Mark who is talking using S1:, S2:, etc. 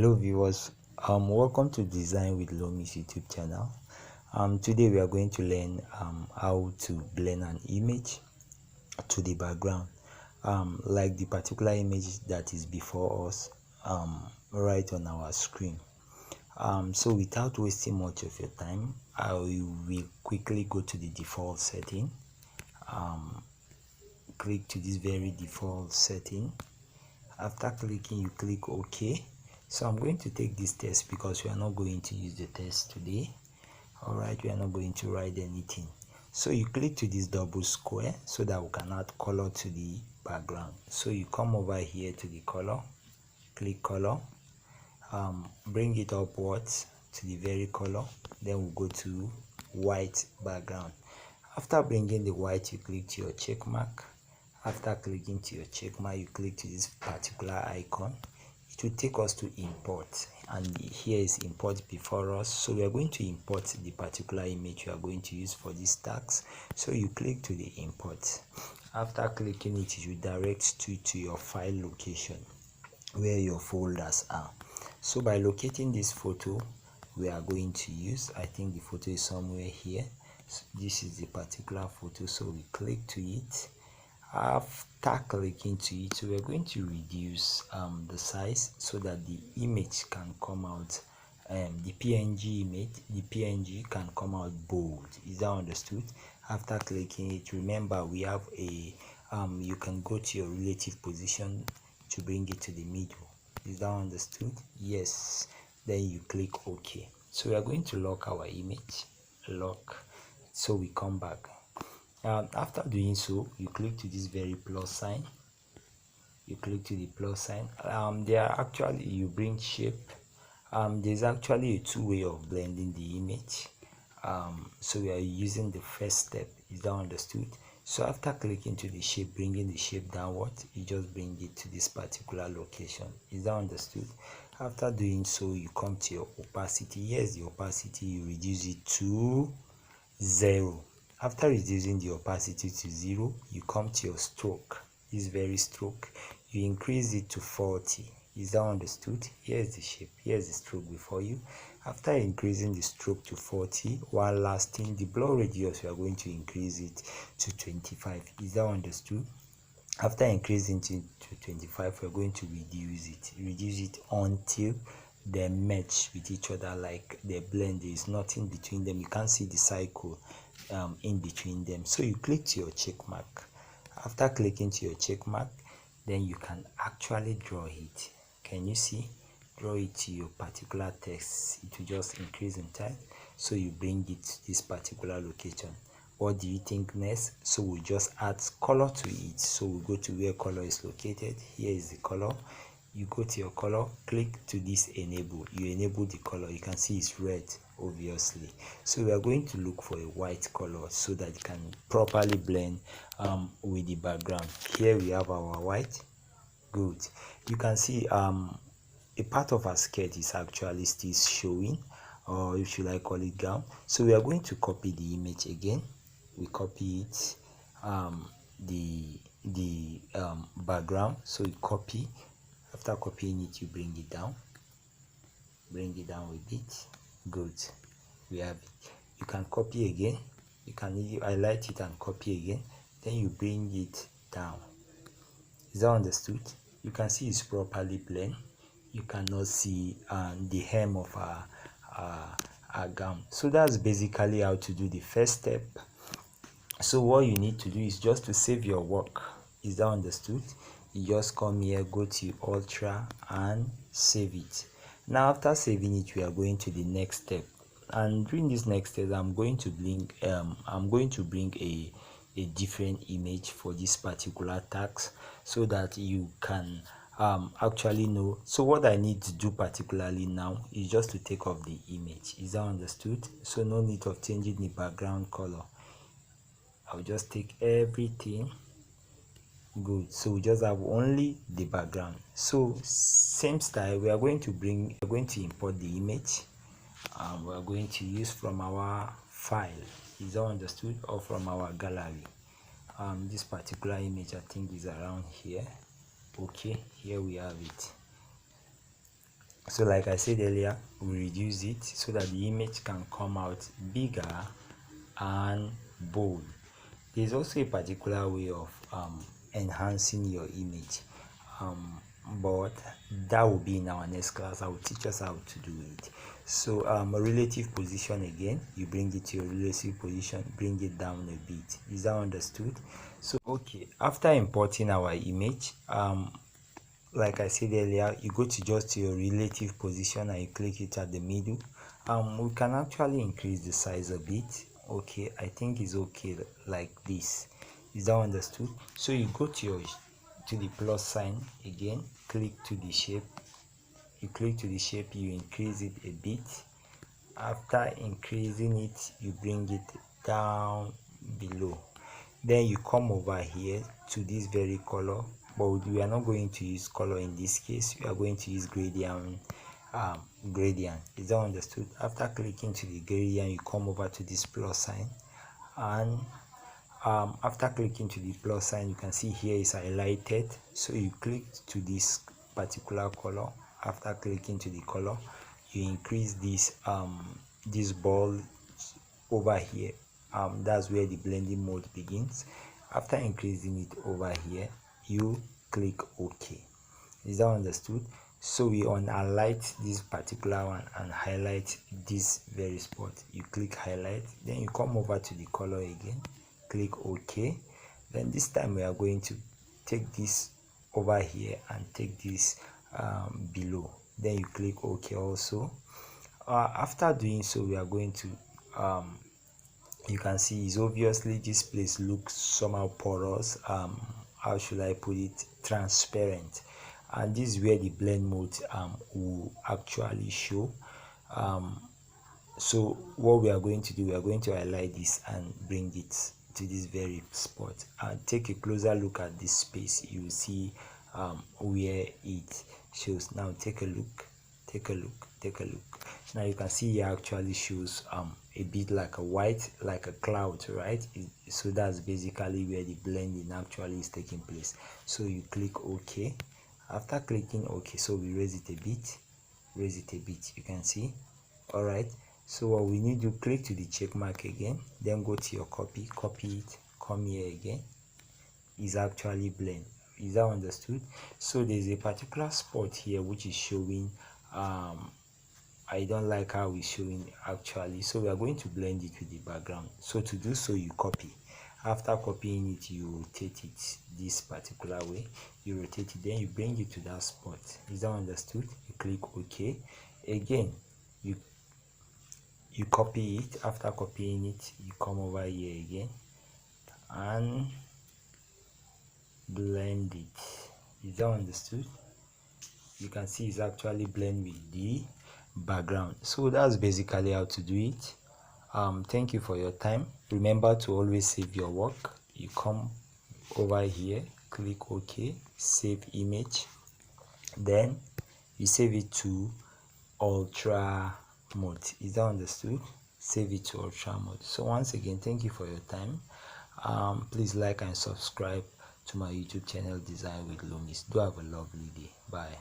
S1: Hello viewers, welcome to Design with Lomis YouTube channel. Today we are going to learn how to blend an image to the background, like the particular image that is before us right on our screen. So without wasting much of your time, I will quickly go to the default setting. Click to this very default setting. After clicking, you click OK. So I'm going to take this test because we are not going to use the test today. Alright, we are not going to write anything. So you click to this double square so that we can add color to the background. So you come over here to the color, click color, bring it upwards to the very color, then we'll go to white background. After bringing the white, you click to your check mark. After clicking to your check mark, you click to this particular icon. It will take us to import, and here is import before us. So we are going to import the particular image we are going to use for this task. So you click to the import. After clicking it, will direct to your file location where your folders are. So by locating this photo we are going to use, I think the photo is somewhere here. So this is the particular photo, so we click to it. After clicking to it, we are going to reduce the size so that the image can come out, the PNG image, the PNG can come out bold. Is that understood? After clicking it, remember we have a you can go to your relative position to bring it to the middle. Is that understood? Yes. Then you click OK. So we are going to lock our image, lock. So we come back. After doing so, you click to this very plus sign. You click to the plus sign. There are actually, you bring shape. There's actually a two-way of blending the image. So we are using the first step. Is that understood? So after clicking to the shape, bringing the shape downward, you just bring it to this particular location. Is that understood? After doing so, you come to your opacity. Here's the opacity. You reduce it to 0. After reducing the opacity to 0, you come to your stroke, this very stroke, you increase it to 40. Is that understood? Here's the shape, here's the stroke before you. After increasing the stroke to 40, while lasting the blur radius, we are going to increase it to 25. Is that understood? After increasing it to 25, we're going to reduce it until they match with each other, like they blend. There is nothing between them. You can't see the cycle in between them. So you click to your check mark. After clicking to your check mark, then you can actually draw it. Can you see? Draw it to your particular text. It will just increase in time. So you bring it to this particular location. What do you think next? So we just add color to it. So we go to where color is located. Here is the color. You go to your color, click to this enable. You enable the color. You can see it's red, obviously. So we are going to look for a white color so that it can properly blend with the background. Here we have our white. Good. You can see a part of our skirt is actually still showing, or if you like call it gown. So we are going to copy the image again. We copy it, the background. So you copy. After copying it, you bring it down a bit. Good. We have it. You can copy again. You can highlight it and copy again. Then you bring it down. Is that understood? You can see it's properly blend. You cannot see the hem of our gown. So that's basically how to do the first step. So what you need to do is just to save your work. Is that understood? You just come here, go to ultra and save it. Now after saving it, we are going to the next step, and during this next step I'm going to bring a different image for this particular task so that you can actually know. So what I need to do particularly now is just to take off the image. Is that understood? So no need of changing the background color. I'll just take everything. Good. So we just have only the background. So same style, we are going to import the image. We are going to use from our file. Is that understood? Or from our gallery. This particular image I think is around here. Okay, here we have it. So like I said earlier, we reduce it so that the image can come out bigger and bold. There's also a particular way of enhancing your image, but that will be in our next class. I will teach us how to do it. So a relative position, again, you bring it to your relative position, bring it down a bit. Is that understood? So okay, after importing our image, like I said earlier, you go to just your relative position and you click it at the middle. We can actually increase the size a bit. Okay, I think it's okay like this. Is that understood? So you go to the plus sign again, click to the shape. You click to the shape, you increase it a bit. After increasing it, you bring it down below. Then you come over here to this very color, but we are not going to use color in this case. We are going to use gradient. Is that understood? After clicking to the gradient, you come over to this plus sign, and after clicking to the plus sign, you can see here is highlighted. So you click to this particular color. After clicking to the color, you increase this ball over here. That's where the blending mode begins. After increasing it over here, you click OK. Is that understood? So we highlight this particular one and highlight this very spot. You click highlight, then you come over to the color again, click OK. Then this time we are going to take this over here and take this below. Then you click OK also. After doing so, we are going to you can see is obviously this place looks somehow porous, how should I put it, transparent, and this is where the blend mode will actually show. So what we are going to do, we are going to highlight this and bring it to this very spot and take a closer look at this space. You will see where it shows. Now take a look, take a look, take a look. Now you can see it actually shows a bit like a white, like a cloud, right? So that's basically where the blending actually is taking place. So you click OK. After clicking OK, so we raise it a bit, raise it a bit, you can see. All right, so what we need to click to the check mark again, then go to your copy it, come here again. Is actually blend. Is that understood? So there's a particular spot here which is showing I don't like how it's showing actually, so we are going to blend it with the background. So to do so, you copy. After copying it, you rotate it this particular way. You rotate it, then you bring it to that spot. Is that understood? You click OK. Again, you copy it. After copying it, you come over here again and blend it. Is that understood? You can see it's actually blend with the background. So that's basically how to do it. Thank you for your time. Remember to always save your work. You come over here, click OK, save image, then you save it to ultra mode. Is that understood? Save it to ultra mode. So once again, thank you for your time. Please like and subscribe to my YouTube channel, Design with Lomis. Do have a lovely day. Bye.